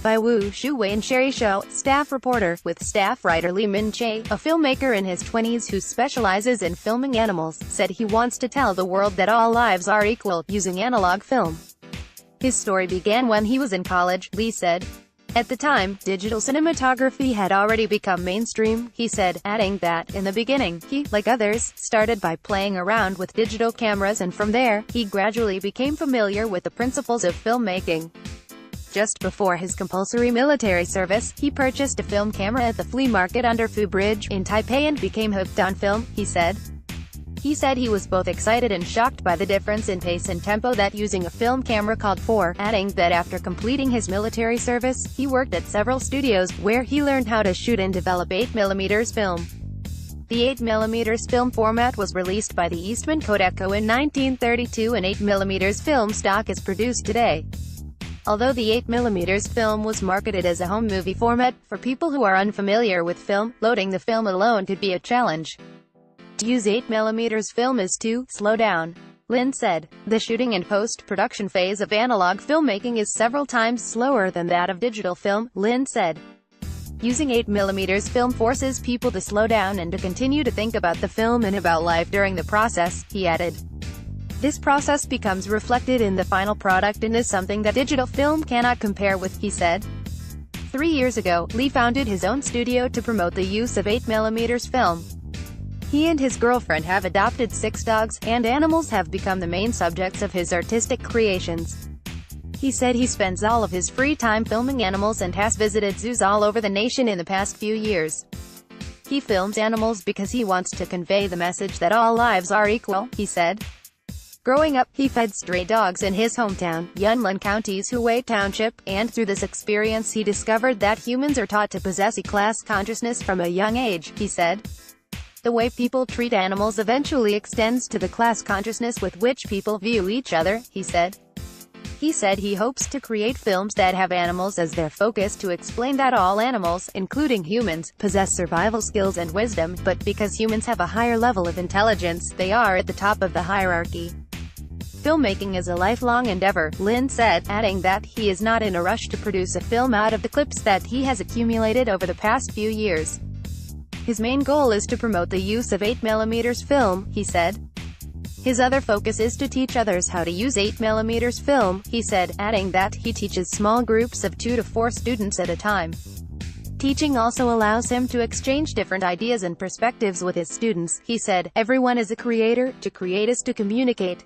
by Shu-wei and Hsiao, staff reporter, with staff writer Lee Min-chae, a filmmaker in his 20s who specializes in filming animals, said he wants to tell the world that all lives are equal, using analog film. His story began when he was in college, Lee said. At the time, digital cinematography had already become mainstream, he said, adding that, in the beginning, he, like others, started by playing around with digital cameras and from there, he gradually became familiar with the principles of filmmaking. Just before his compulsory military service, he purchased a film camera at the flea market under Fu Bridge, in Taipei and became hooked on film, he said. He said he was both excited and shocked by the difference in pace and tempo that using a film camera called for, adding that after completing his military service, he worked at several studios, where he learned how to shoot and develop 8mm film. The 8mm film format was released by the Eastman Kodak Co. in 1932 and 8mm film stock is produced today. Although the 8mm film was marketed as a home movie format, for people who are unfamiliar with film, loading the film alone could be a challenge. To use 8mm film is to slow down, Lin said. The shooting and post-production phase of analog filmmaking is several times slower than that of digital film, Lin said. Using 8mm film forces people to slow down and to continue to think about the film and about life during the process, he added. This process becomes reflected in the final product and is something that digital film cannot compare with, he said. 3 years ago, Lee founded his own studio to promote the use of 8mm film. He and his girlfriend have adopted 6 dogs, and animals have become the main subjects of his artistic creations. He said he spends all of his free time filming animals and has visited zoos all over the nation in the past few years. He films animals because he wants to convey the message that all lives are equal, he said. Growing up, he fed stray dogs in his hometown, Yunlin County's Shu-wei Township, and through this experience he discovered that humans are taught to possess a class consciousness from a young age, he said. The way people treat animals eventually extends to the class consciousness with which people view each other, he said. He said he hopes to create films that have animals as their focus to explain that all animals, including humans, possess survival skills and wisdom, but because humans have a higher level of intelligence, they are at the top of the hierarchy. Filmmaking is a lifelong endeavor, Lin said, adding that he is not in a rush to produce a film out of the clips that he has accumulated over the past few years. His main goal is to promote the use of 8mm film, he said. His other focus is to teach others how to use 8mm film, he said, adding that he teaches small groups of 2 to 4 students at a time. Teaching also allows him to exchange different ideas and perspectives with his students, he said. Everyone is a creator. To create is to communicate.